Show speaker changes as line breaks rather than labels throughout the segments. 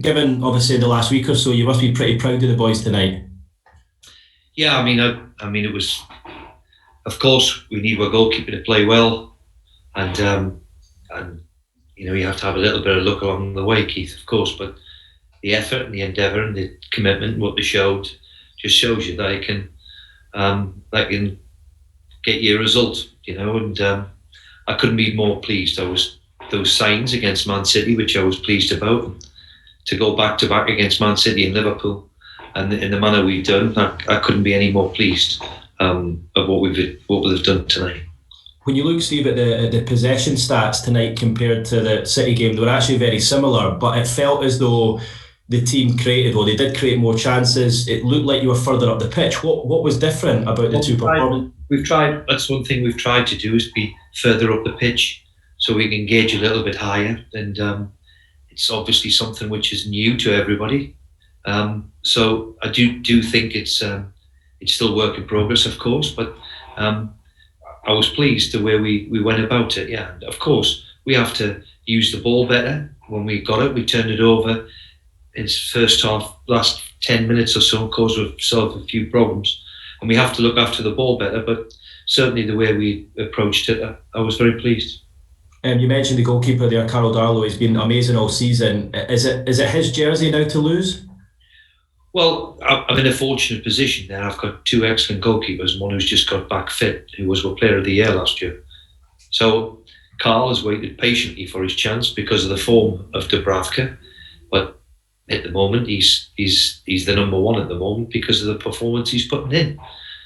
given obviously the last week or so, you must be pretty proud of the boys tonight.
Yeah, I mean, it was. Of course, we need our goalkeeper to play well, and you have to have a little bit of luck along the way, Keith. Of course, but the effort and the endeavour and the commitment, what they showed, just shows you that it can get you a result. And I couldn't be more pleased. I was those signs against Man City, which I was pleased about, to go back to back against Man City and Liverpool, and in the manner we've done, I couldn't be any more pleased of what we've done tonight.
When you look, Steve, at the possession stats tonight compared to the City game, they were actually very similar, but it felt as though the team they did create more chances. It looked like you were further up the pitch. What was different about the two performances?
We've tried. That's one thing we've tried to do, is be further up the pitch so we can engage a little bit higher. And it's obviously something which is new to everybody. So I do think it's still work in progress, of course. But I was pleased the way we went about it. Yeah, and of course we have to use the ball better. When we got it, we turned it over. In first half, last 10 minutes or so, caused ourselves a few problems. And we have to look after the ball better, but certainly the way we approached it, I was very pleased.
You mentioned the goalkeeper there, Carl Darlow. He's been amazing all season. Is it his jersey now to lose?
Well, I'm in a fortunate position there. I've got two excellent goalkeepers, and one who's just got back fit, who was our Player of the Year last year. So Carl has waited patiently for his chance because of the form of Dubravka, but at the moment he's the number one at the moment because of the performance he's putting in.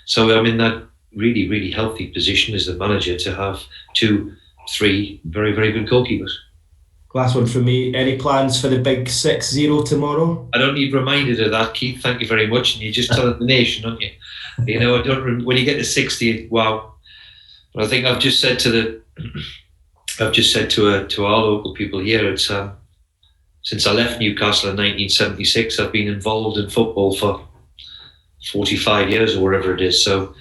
So I'm in that really, really healthy position as the manager to have 2-3 very, very good goalkeepers.
Last one from me. Any plans for the big 6-0 tomorrow?
I don't need reminded of that, Keith. Thank you very much. And you're just telling the nation, aren't you? I don't. When you get to 60, wow. But I think I've just said to our local people here, it's since I left Newcastle in 1976, I've been involved in football for 45 years or whatever it is. So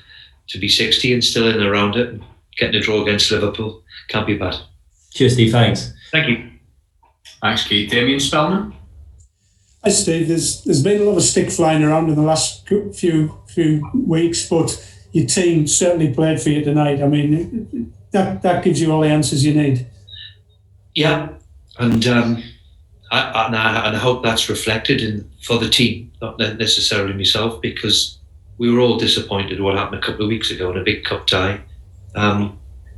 to be 60 and still in and around it, and getting a draw against Liverpool, can't be bad.
Cheers, Steve. Thanks.
Thank you.
Thanks, Keith. Damien Spellman.
Hi, Steve. There's been a lot of stick flying around in the last few weeks, but your team certainly played for you tonight. I mean, that gives you all the answers you need.
Yeah, and I hope that's reflected for the team, not necessarily myself, because we were all disappointed what happened a couple of weeks ago in a big cup tie.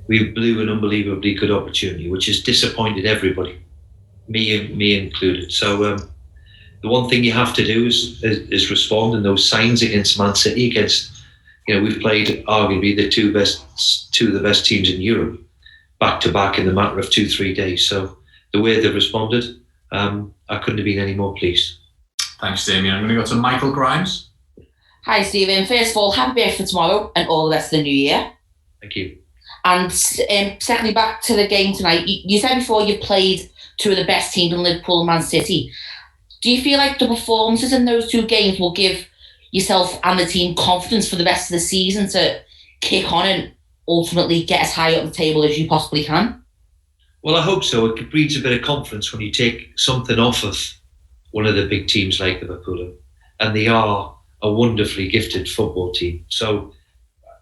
We blew an unbelievably good opportunity, which has disappointed everybody, me included. So the one thing you have to do is respond, and those signs against Man City, we've played arguably two of the best teams in Europe back to back in the matter of 2-3 days. So the way they've responded, I couldn't have been any more pleased.
Thanks, Damien. I'm going to go to Michael Grimes.
Hi, Stephen. First of all, happy birthday for tomorrow and all the best of the new year.
Thank you.
And secondly, back to the game tonight. You said before you played two of the best teams in Liverpool and Man City. Do you feel like the performances in those two games will give yourself and the team confidence for the rest of the season to kick on and ultimately get as high up the table as you possibly can?
Well, I hope so. It breeds a bit of confidence when you take something off of one of the big teams like Liverpool, and they are a wonderfully gifted football team. So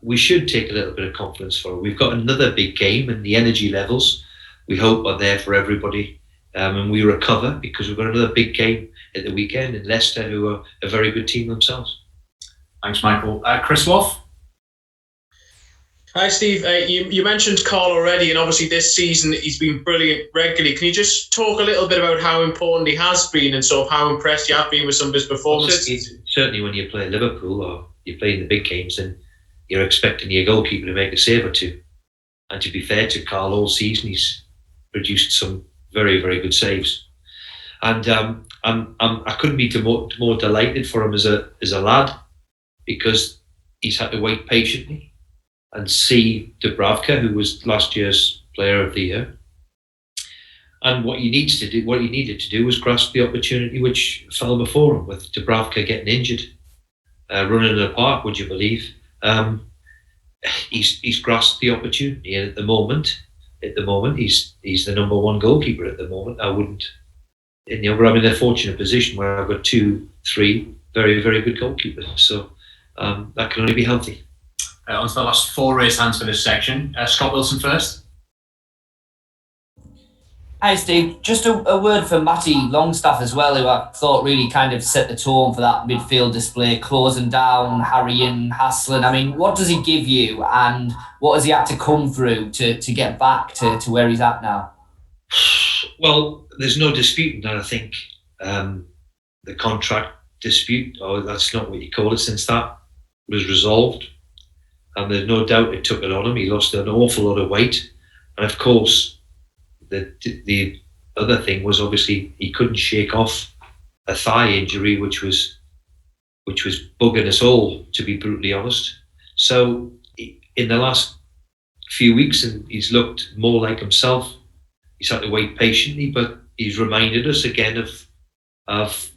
we should take a little bit of confidence for it. We've got another big game, and the energy levels we hope are there for everybody, and we recover because we've got another big game at the weekend in Leicester, who are a very good team themselves.
Thanks, Michael. Chris Wolf.
Hi, Steve. You mentioned Carl already, and obviously this season he's been brilliant regularly. Can you just talk a little bit about how important he has been and sort of how impressed you have been with some of his performances?
Well, certainly when you play Liverpool or you play in the big games, then you're expecting your goalkeeper to make a save or two. And to be fair to Carl, all season he's produced some very, very good saves. And I couldn't be more delighted for him as a lad, because he's had to wait patiently and see Dubravka, who was last year's Player of the Year. And what he needed to do was grasp the opportunity which fell before him, with Dubravka getting injured, running in the park, would you believe? He's grasped the opportunity, and at the moment, he's the number one goalkeeper at the moment. I wouldn't I'm in a fortunate position where I've got 2-3 very, very good goalkeepers. So that can only be healthy.
On to the last 4 raised hands for this section. Scott Wilson first.
Hi Steve, just a word for Matty Longstaff as well, who I thought really kind of set the tone for that midfield display, closing down, harrying, hassling. I mean, what does he give you, and what has he had to come through to get back to where he's at now?
Well, there's no disputing that. I think the contract dispute, or that's not what you call it, since that was resolved, and there's no doubt it took it on him. He lost an awful lot of weight, and of course, the other thing was obviously he couldn't shake off a thigh injury, which was bugging us all, to be brutally honest. So in the last few weeks, and he's looked more like himself. He's had to wait patiently, but he's reminded us again of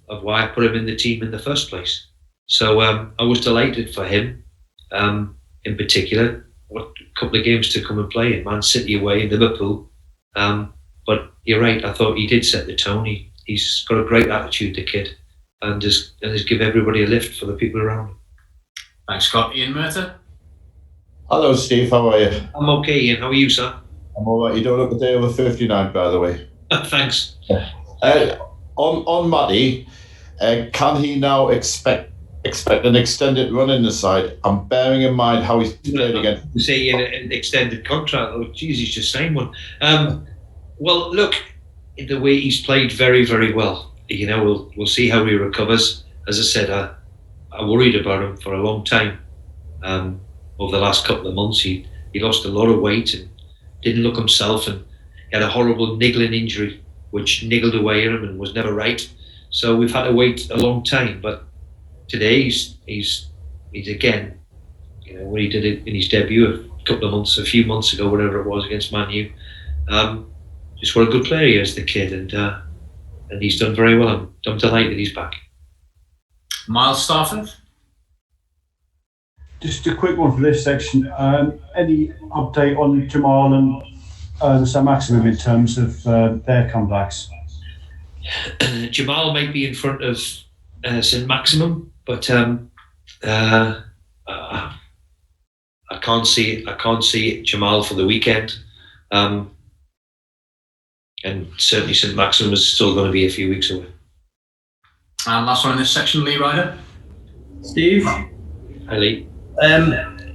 why I put him in the team in the first place. So I was delighted for him, in particular. What a couple of games to come and play in Man City away in Liverpool. But you're right, I thought he did set the tone. He's got a great attitude, the kid, and has give everybody a lift for the people around him.
Thanks, Scott. Ian Murtagh.
Hello, Steve. How are you?
I'm okay, Ian. How are you, sir?
I'm all right. You don't look a day over 59, by the way.
Thanks.
On Matty, can he now expect an extended run in the side? I'm bearing in mind how he's played against.
You say in an extended contract. Oh, geez, he's just signed one. Well, look, the way he's played very, very well. We'll see how he recovers. As I said, I worried about him for a long time. Over the last couple of months, he lost a lot of weight and didn't look himself, and he had a horrible niggling injury which niggled away at him and was never right. So we've had to wait a long time. But today he's again, when he did it in his debut a few months ago, whatever it was, against Man U. Just what a good player he is, the kid, and he's done very well. I'm delighted he's back.
Miles Starford.
Just a quick one for this section. Any update on Jamal and St Maximum in terms of their comebacks?
Jamal might be in front of St Maximum, but I can't see Jamal for the weekend. And certainly St Maximum is still going to be a few weeks away.
And last one in this section, Lee Ryder.
Steve.
Hi, Lee.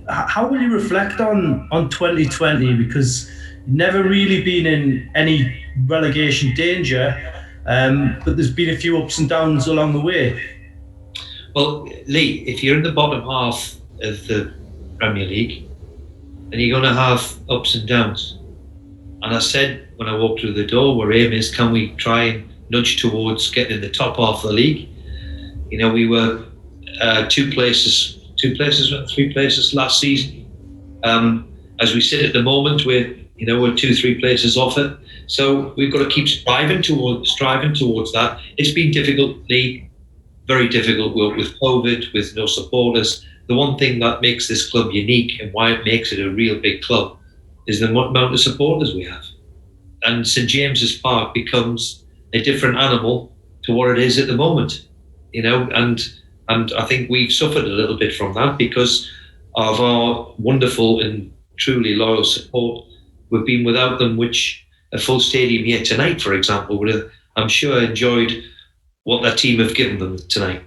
How will you reflect on 2020? Because you've never really been in any relegation danger, but there's been a few ups and downs along the way.
Well, Lee, if you're in the bottom half of the Premier League, then you're going to have ups and downs. And I said when I walked through the door, our aim is, can we try and nudge towards getting in the top half of the league? We were 3 places last season. As we sit at the moment, we're 2-3 places off it. So we've got to keep striving towards that. It's been difficult, Lee, very difficult with COVID, with no supporters. The one thing that makes this club unique and why it makes it a real big club is the amount of supporters we have. And St James's Park becomes a different animal to what it is at the moment, and I think we've suffered a little bit from that because of our wonderful and truly loyal support. We've been without them, which a full stadium here tonight, for example, would have, I'm sure, enjoyed what that team have given them tonight.